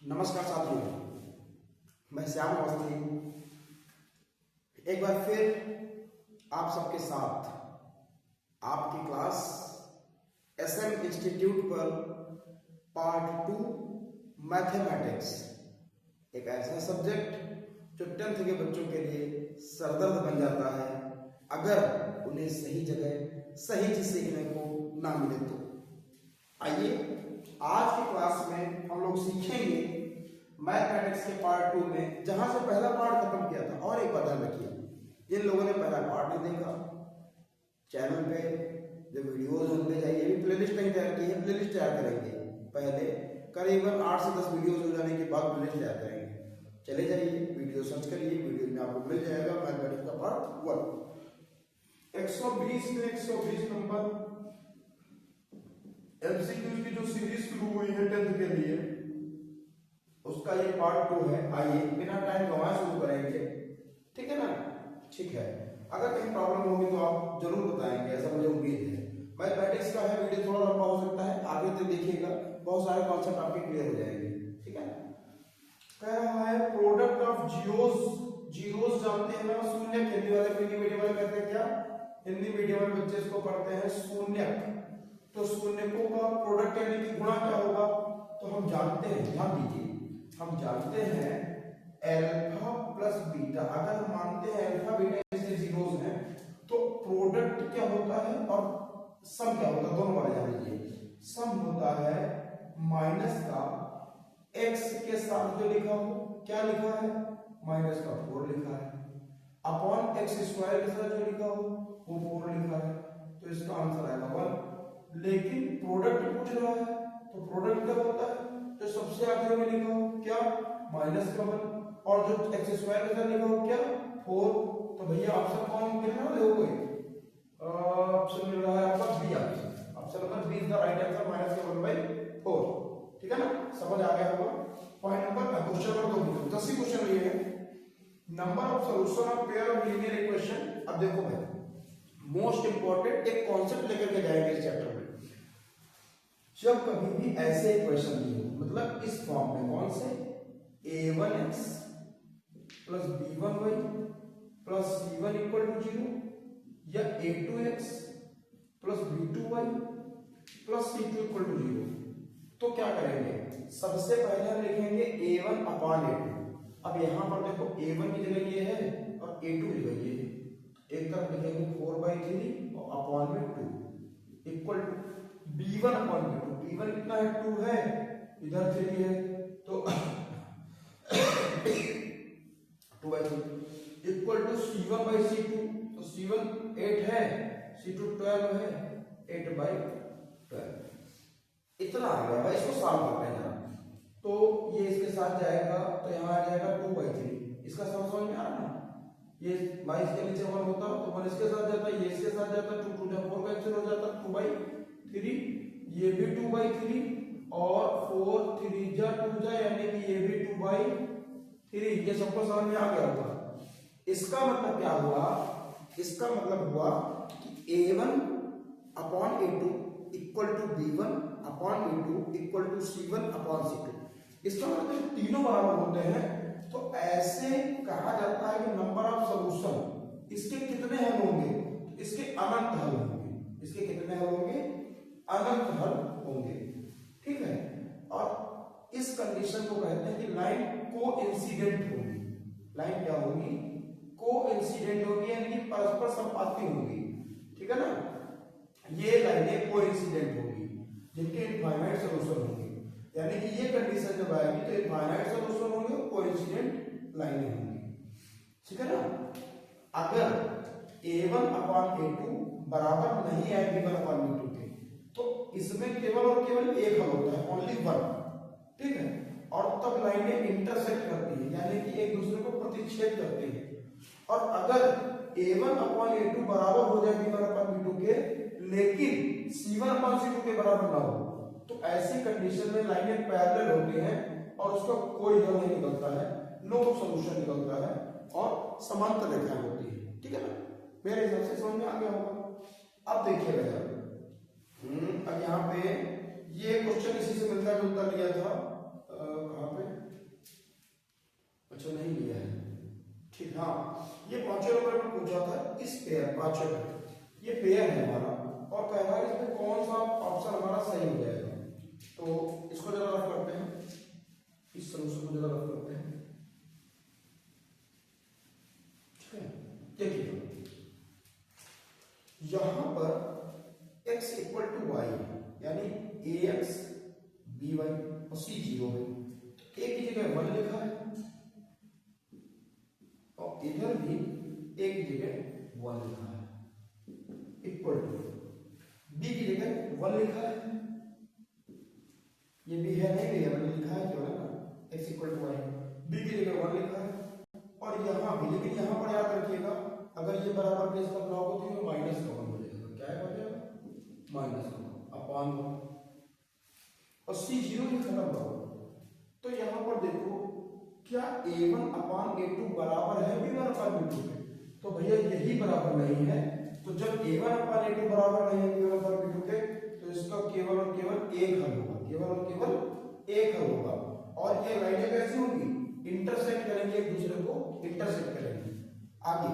नमस्कार साथियों, मैं श्याम अवस्थी एक बार फिर आप सबके साथ आपकी क्लास SM इंस्टीट्यूट पर पार्ट 2 मैथमेटिक्स, एक ऐसा सब्जेक्ट जो 10th के बच्चों के लिए सरदर्द बन जाता है अगर उन्हें सही जगह सही चीज सीखने को ना मिले तो। आइए आज की क्लास में हम लोग सीखेंगे मैथमेटिक्स के पार्ट 2 में, जहां से पहला पार्ट खत्म किया था। और एक बात ध्यान रखिए, जिन लोगों ने पहला पार्ट नहीं देखा, चैनल पे जो वीडियोस उनपे जाइए, भी प्लेलिस्ट नहीं तैयार की है, प्लेलिस्ट तैयार करेंगे। पहले करीबन 8 से 10 वीडियोस हो जाने के बाद प्लेलिस्ट तैयार करेंगे। चले जाइए, वीडियो सर्च करिए, वीडियो में आपको मिल जाएगा मैथमेटिक्स का पार्ट 1। 120 में 120 नंबर MCQ की जो सीरीज शुरू हुई है 10th के लिए, उसका ये पार्ट 2 है। आइए बिना टाइम गंवाए शुरू करेंगे, ठीक है ना? ठीक है, अगर कहीं प्रॉब्लम होगी तो आप जरूर बताएंगे, ऐसा मुझे उम्मीद है। मैथमेटिक्स का है, वीडियो थोड़ा लंबा हो सकता है, आगे तक देखिएगा, बहुत सारे कॉन्सेप्ट आपके क्लियर हो जाएंगे, ठीक है? कह रहा है प्रोडक्ट ऑफ जीरोस जानते हैं ना, शून्य। हिंदी वाले हिंदी मीडियम वाले कहते हैं क्या? हिंदी मीडियम वाले बच्चे इसको पढ़ते हैं शून्य। तो शून्यकों का प्रोडक्ट यानी कि गुणा क्या होगा? तो हम जानते हैं, ध्यान दीजिए, हम जानते हैं अल्फा प्लस बीटा। अगर हम मानते हैं अल्फा बीटा जैसे जीरोस हैं तो प्रोडक्ट क्या होता है और सम क्या होता है, दोनों वाले जान लीजिए। सम होता है माइनस का एक्स के साथ जो लिखा हो, क्या लिखा है? माइनस का 4 लिखा है, अपॉन एक्स स्क्वायर के साथ जो लिखा हो वो 4 लिखा है। तो इसका आंसर आएगा 1। लेकिन प्रोडक्ट पूछ रहा है तो प्रोडक्ट क्या होता है? जो सबसे आखिर में लिखा हो क्या? माइनस का 1, और जो एक्स स्क्वायर के साथ लिखा हो क्या? 4। तो भैया ऑप्शन कौन कितना वाले हो गए? ऑप्शन मिल रहा है आपका B. Option number B is the right answer, minus का 1/4। ठीक है ना, समझ आ गया होगा। Point number question number 2, 10 question लिए हैं। Number of solution of pair of linear equation. अब देखो भाई, मोस्ट इंपॉर्टेंट एक कॉन्सेप्ट लेकर के जाएंगे इस चैप्टर में। जब कभी भी ऐसे इक्वेशन दी हो, मतलब इस फॉर्म में, कौन से? a1x plus b1y plus c1 equal to 0, या a2x plus b2y plus c2 equal to 0, तो क्या करेंगे? सबसे पहले हम लिखेंगे a1 अपॉन a2। अब यहां पर देखो a1 की जगह ये है और a2 की जगह ये है। एक तरफ लिखेंगे 4/3 और अपॉन में 2 equal to b1 upon b2। b1 कितना है? 2 है, इधर 3 है, तो 2/3 इक्वल टू c1/c2। तो c1 8 है, c2 12 है, 8/12। इतना आ गया भाई, इसको सॉल्व करते हैं। तो ये इसके साथ जाएगा तो यहाँ आ जाएगा 2/3। इसका समझ में आ रहा है ना? ये 22 के नीचे 1 होता तो 1 इसके साथ जाता, ये इसके साथ जाता, 2 2 4 कैंसिल हो जाता, 2/3। ये भी 2/3 और 4 3 जा 2 जा, यानी कि ये भी 2/3। ये सबको समझ में आ गया होगा। इसका मतलब क्या हुआ? इसका मतलब हुआ कि a1 upon a2 equal to b1 upon b2 equal to c1 upon c2। इसका मतलब तीनों बराबर होते हैं, तो ऐसे कहा जाता है कि नंबर ऑफ सॉल्यूशन, इसके कितने हल होंगे? इसके अनंत हल होंगे। इसके कितने हल होंगे? अनंत हल होंगे, ठीक है? और इस कंडीशन को कहते हैं कि लाइन कोइंसिडेंट होगी। लाइन क्या होगी? कोइंसिडेंट होगी, यानी कि परस्पर संपाती होगी, ठीक है ना? ये लाइनें कोइंसिडेंट होगी जिनके इनफाइनाइट सॉल्यूशन होंगे, यानी कि ये कंडीशन जब आएगी तो इनफाइनाइट सॉल्यूशन होंगे और कोइंसिडेंट लाइनें होंगी, ठीक है ना? अगर a1 अपॉन a2 बराबर नहीं है b1 अपॉन b2 के, तो इसमें केवल और केवल एक हल होता है, ओनली 1, ठीक है? और तब लाइनें इंटरसेक्ट करती है, यानी कि एक दूसरे को प्रतिच्छेद करती है। और अगर a1 अपॉन a2 बराबर हो जाए b1 अपॉन b2 के, लेकिन c1 अपॉन c2 के बराबर ना हो, तो ऐसी कंडीशन में लाइनें पैरेलल होती हैं और उसका कोई हल नहीं निकलता है, नो सॉल्यूशन निकलता है और समांतर रेखाएं होती है, ठीक है ना? मेरे हिसाब से समझ में आ गया होगा। अब देखिएगा जरा, अब यहाँ पे ये क्वेश्चन इसी से मिलता जुलता लिया था, कहाँ पे? अच्छा नहीं लिया है, ठीक। हाँ, ये 5वें नंबर पर पूछा था इस पेयर, 5वें पे ये पेयर है हमारा और कह रहा है इसमें कौन सा ऑप्शन हमारा सही हो जाएगा। तो इसको जरा रफ करते हैं, इस सॉल्यूशन को जरा रफ करते हैं, ठीक है। देखिए यहां पर x इक्वल टू वाई यानी ax by और c 0 है, a की जगह 1 लिखा है और इधर भी a की जगह 1 लिखा है, इक्वल टू b की जगह 1 लिखा है, ये भी है नहीं भैया, मैंने लिखा है क्यों ना, x equal to Y, b की जगह 1 लिखा है और यहाँ भी, लेकिन यहाँ पर याद रखिएगा अगर ये बराबर प्लेस का ब्लॉक होती है तो माइनस का 1 हो जाएगा, क्या है हो जाएगा माइनस का 1 अपॉन 1 और c 0 ही खत्म करो। तो यहाँ पर देखो क्या a1 अपॉन a2 बराबर है b1 अपॉन b2 के, तो भैया यही बराबर नहीं है, तो जब a1 अपॉन a2 बराबर नहीं है b1 अपॉन b2 के तो इसका केवल और केवल एक हल होगा, केवल और केवल एक हल होगा। और ये लाइनें कैसी होंगी, इंटरसेक्ट करेंगे, एक दूसरे को इंटरसेक्ट करेंगे। आगे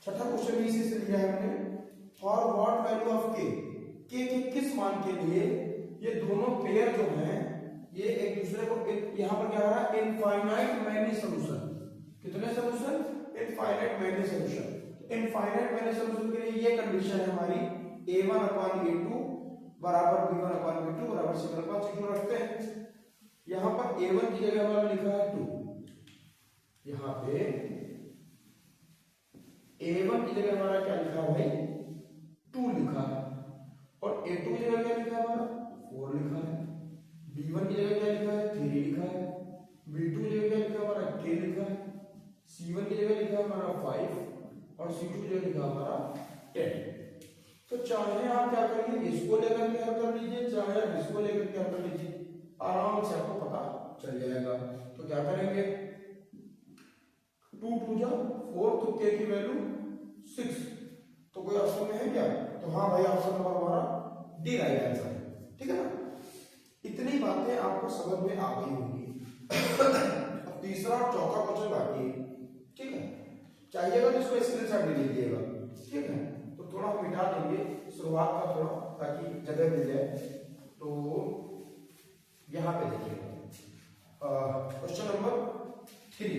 छठा क्वेश्चन इसी से लिया है हमने, फॉर व्हाट वैल्यू ऑफ के के किस मान के लिए ये दोनों पेयर जो हैं ये एक दूसरे को, यहां पर क्या हो रहा है इनफाइनाइट मैनी सॉल्यूशन, कितने solution, infinite many solution. Infinite many solution के लिए ये कंडीशन है हमारी a1 अपॉन a2 बराबर b1 अपॉन b2 बराबर c1 अपॉन c2 रखते हैं। यहां पर a1 की जगह हमारा लिखा है 2, यहां पे a1 की जगह हमारा क्या लिखा है भाई 2 लिखा है और a2 की जगह क्या लिखा है हमारा 4 लिखा है, b1 की जगह क्या लिखा है 3 लिखा है, b2 की जगह क्या लिखा है हमारा k लिखा है, c1 की जगह लिखा है हमारा 5 और c2 की जगह लिखा है हमारा 10। तो चाहे आप क्या करिए इसको लेकर के हल कर लीजिए, चाहे आप इसको लेकर के हल कर लीजिए, आराम से आपको पता चल जाएगा। तो क्या करेंगे 2 2 जा 4 तो k की वैल्यू 6, तो कोई ऑप्शन में है क्या, तो हाँ भाई ऑप्शन नंबर हमारा डी राइट आंसर है, ठीक है ना। इतनी बातें आपको समझ में आ गई होंगी। अब तीसरा और चौथा क्वेश्चन बाकी है, ठीक है, चाहिएगा तो इसको स्क्रीनशॉट ले लीजिएगा, ठीक है। तो थोड़ा मिटा देंगे शुरुआत का थोड़ा ताकि जगह मिल जाए। तो यहां पे देखिएगा क्वेश्चन नंबर 3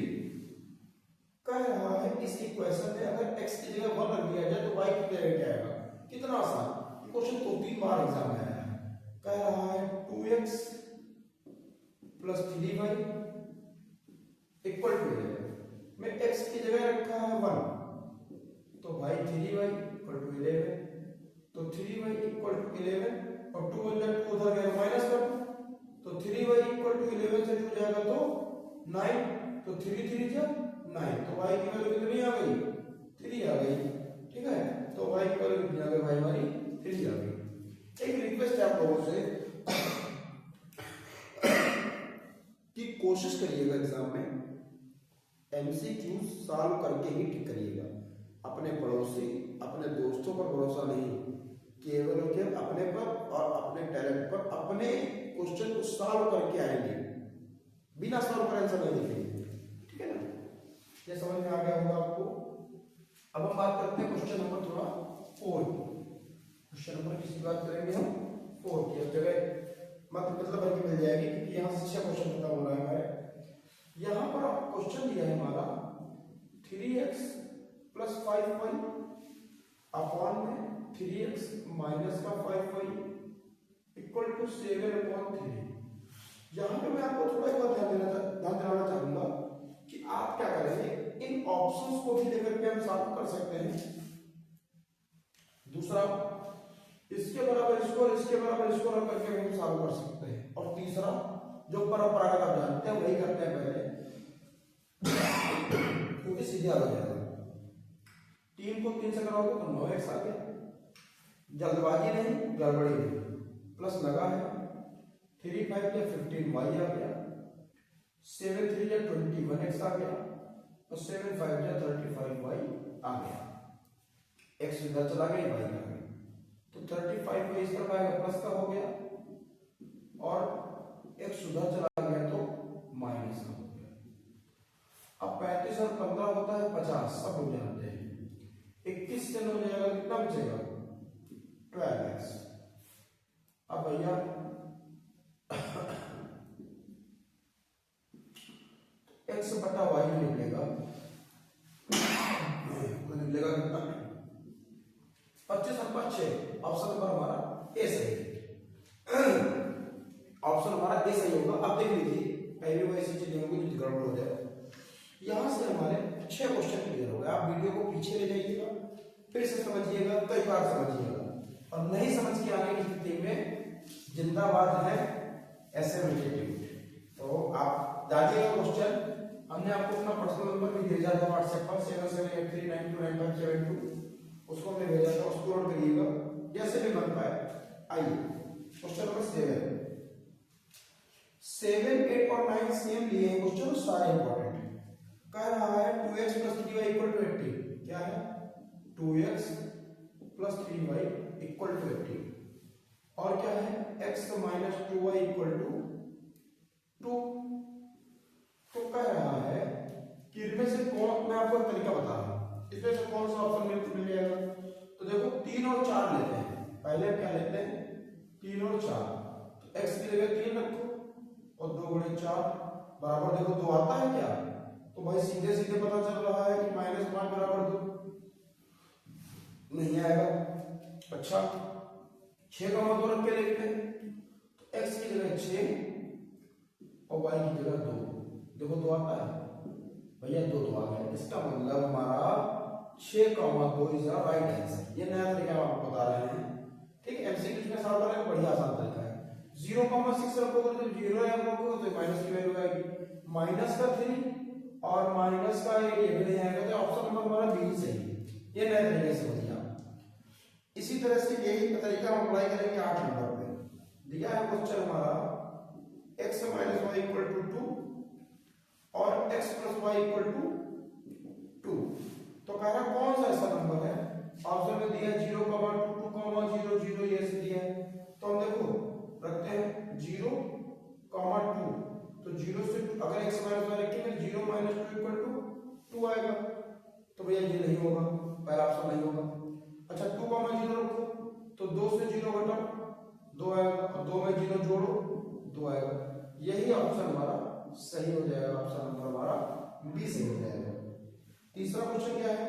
कह रहा है इस इक्वेशन में अगर x की जगह 1 रख दिया जाए तो y की जगह क्या आएगा, कितना आसान, ये क्वेश्चन 2-3 बार एग्जाम में आया है। कह रहा है 2x plus 3y equal to 11, मैं x की जगह रखा है 1 तो भाई 3y इक्वल टू 11, तो 3y इक्वल टू 11 और 2 उधर गया माइनस कर, तो 3y इक्वल टू 11 से जुड़ जाएगा तो 9, तो 3 3 जा 9, तो y की वैल्यू कितनी आ गई 3 आ गई, ठीक है। तो y की वैल्यू कितनी आ गई भाई हमारी 3 आ गई। एक रिक्वेस्ट है आप लोगों से कि कोशिश करिएगा एग्जाम में एमसीक्यू सॉल्व करके ही टिक करिएगा, अपने पड़ोसी अपने दोस्तों पर भरोसा नहीं, केवल और केवल अपने पर और अपने टैलेंट पर, अपने क्वेश्चन को सॉल्व करके आएंगे, बिना सॉल्व कर आंसर नहीं लिखेंगे, ठीक है ना। ये समझ में आ गया होगा आपको। अब हम बात करते हैं क्वेश्चन नंबर थोड़ा 4, क्वेश्चन नंबर किसकी बात करेंगे हम 4 की, अब जगह मतलब भर के मिल जाएगी क्योंकि यहाँ से 6 क्वेश्चन खत्म हो रहा है हमारे। यहाँ पर क्वेश्चन दिया है हमारा 3x प्लस 5y अपॉन में 3x माइनस का 5y इक्वल टू 7/3। यहाँ पे मैं आपको थोड़ा एक बात ध्यान दिलाना चाहूंगा कि आप क्या करेंगे, इन ऑप्शंस को भी लेकर के हम सॉल्व कर सकते हैं। दूसरा इसके बराबर इसको और इसके बराबर इसको रख करके हम सॉल्व कर सकते हैं। और तीसरा जो परंपरागत आप जानते हैं वही करते हैं पहले, क्योंकि सीधे आ जाएगा। 3 को 3 से कराओगे तो 9x आ गया, जल्दबाजी नहीं गड़बड़ी नहीं, प्लस लगा है 3 5 या 15y आ गया, 7 3 या 21x आ गया और 7 5 या 35y आ गया। x इधर चला गया, y आ गया, तो 35y इस तरफ आएगा प्लस का हो गया और x उधर चला गया तो माइनस का हो गया। 25 और 15 होता है 50, सब लोग जानते हैं। 21 से 9 जाएगा कितना बचेगा 12x। अब भैया x बटा y निकलेगा कितना 25 और 5 6, ऑप्शन नंबर हमारा ए सही है। ऑप्शन हमारा ए सही होगा। अब देख लीजिए पहले वो ऐसी चीजें होंगी जो गड़बड़ हो जाए। यहां से हमारे 6 क्वेश्चन क्लियर हो गए। आप वीडियो को पीछे ले जाइएगा, फिर से समझिएगा, कई बार समझिएगा, और नहीं समझ के आने की स्थिति में जिंदाबाद है एसएम इंस्टीट्यूट। तो आप डालिएगा क्वेश्चन। हमने आपको अपना पर्सनल नंबर भी भेजा था व्हाट्सएप पर 7783929572, उसको हमने भेजा था, उसको नोट करिएगा जैसे भी बन पाए। आइए क्वेश्चन नंबर 7, 8 और 9 सेम लिए हैं क्वेश्चन, सारे इंपॉर्टेंट। कह रहा है 2x + 3y = 80। क्या है 2x + 3y = 80, और क्या है x - 2y = 2। तो कह रहा है कि इनमें से कौन, मैं आपको तरीका बता रहा हूं, इसमें से कौन सा ऑप्शन मिल जाएगा। तो देखो 3 और 4 लेते हैं। पहले क्या लेते हैं 3 और 4, तो x की जगह 3 रखो और 2 × 4 बराबर, देखो 2 आता है क्या, तो भाई सीधे सीधे पता चल रहा है कि -5 = 2 नहीं आएगा। अच्छा 6 का मान 2 रख के देखते हैं, तो x की जगह 6 और y की जगह 2, देखो 2 आता है भैया, 2 आ गया। इसका मतलब हमारा 6, 2 इज द राइट आंसर। ये नया तरीका आपको बता रहे हैं, ठीक है। एमसीक्यू में सॉल्व करने का बढ़िया आसान तरीका है। 0,6 रखोगे तो 0 रखोगे तो माइनस की वैल्यू आएगी, माइनस का 3 और माइनस का ये भी नहीं आएगा, तो ऑप्शन नंबर हमारा बी सही है। ये नया तरीका समझिए आप। इसी तरह से यही तरीका हम अप्लाई करेंगे 8 नंबर पे। दिया है क्वेश्चन हमारा x - y = 2 और x + y = 2। तो कह रहा कौन सा ऐसा नंबर है, ऑप्शन में दिया 0, 2, 0, 0 ये से दिया है। तो हम देखो रखते हैं 0, 2, तो 0 से अगर x - y रखेंगे 0 - 2 = 2 आएगा, तो भैया ये नहीं होगा, पहला ऑप्शन नहीं होगा। अच्छा 2, 0 रखो तो 2 से 0 घटाओ 2 आएगा, और 2 में 0 जोड़ो 2 आएगा। यही ऑप्शन हमारा सही हो जाएगा, ऑप्शन नंबर हमारा बी सही हो जाएगा। तीसरा क्वेश्चन क्या है,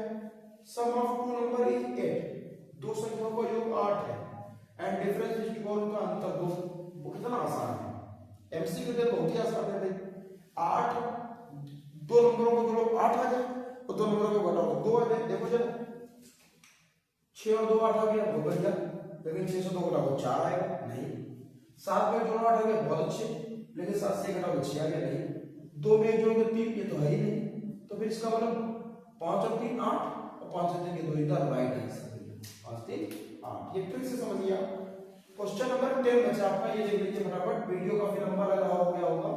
सम ऑफ 2 नंबर इज 8, दो संख्याओं का योग 8 है, एंड डिफरेंस इज 4, उनका अंतर 2। वो कितना आसान है, एमसीक्यू तो बहुत ही आसान है भाई। 8, दो नंबरों को जोड़ो 8 आ जाए, और दो नंबरों को घटाओ 2 आ जाए। देखो जरा 6 और 2 8 आ गया, बहुत बढ़िया। लेकिन 6 से 2 घटाओ 4 आएगा, नहीं। 7 में जोड़ो 8 आ गया, बहुत अच्छे, लेकिन 7 से घटाओ 6 आ गया, नहीं। 2 में जोड़ो 3, ये तो है ही नहीं। तो फिर इसका मतलब 5 और 3 8, और 5 और 3 2 इधर राइट आंसर है। 5 3 8, ये ट्रिक से समझिए आप। क्वेश्चन नंबर 10 बचा आपका, ये देख लीजिए फटाफट, वीडियो का फिर लंबा लगा हो गया होगा।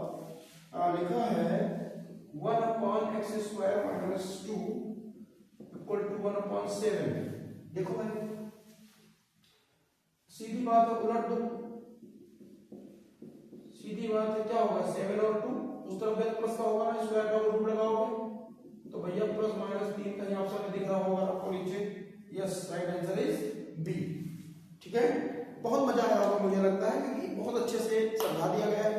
लिखा है 1/x² - 2 = 1/7। देखो भाई सीधी बात है, उलट दो, सीधी बात है, क्या होगा 7 और 2 उस तरफ गए प्लस का होगा ना, स्क्वायर का रूट लगाओगे तो भैया +-3 कहीं ऑप्शन में दिख रहा होगा आपको नीचे। Yes, right answer is B. ठीक है, बहुत मजा आया होगा मुझे लगता है, क्योंकि बहुत अच्छे से समझा दिया गया है।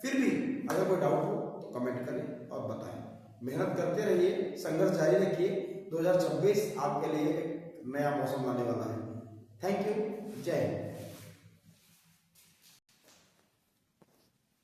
फिर भी अगर कोई डाउट हो तो कमेंट करें और बताएं। मेहनत करते रहिए, संघर्ष जारी रखिए। 2026 आपके लिए एक नया मौसम आने वाला है। थैंक यू, जय हिंद।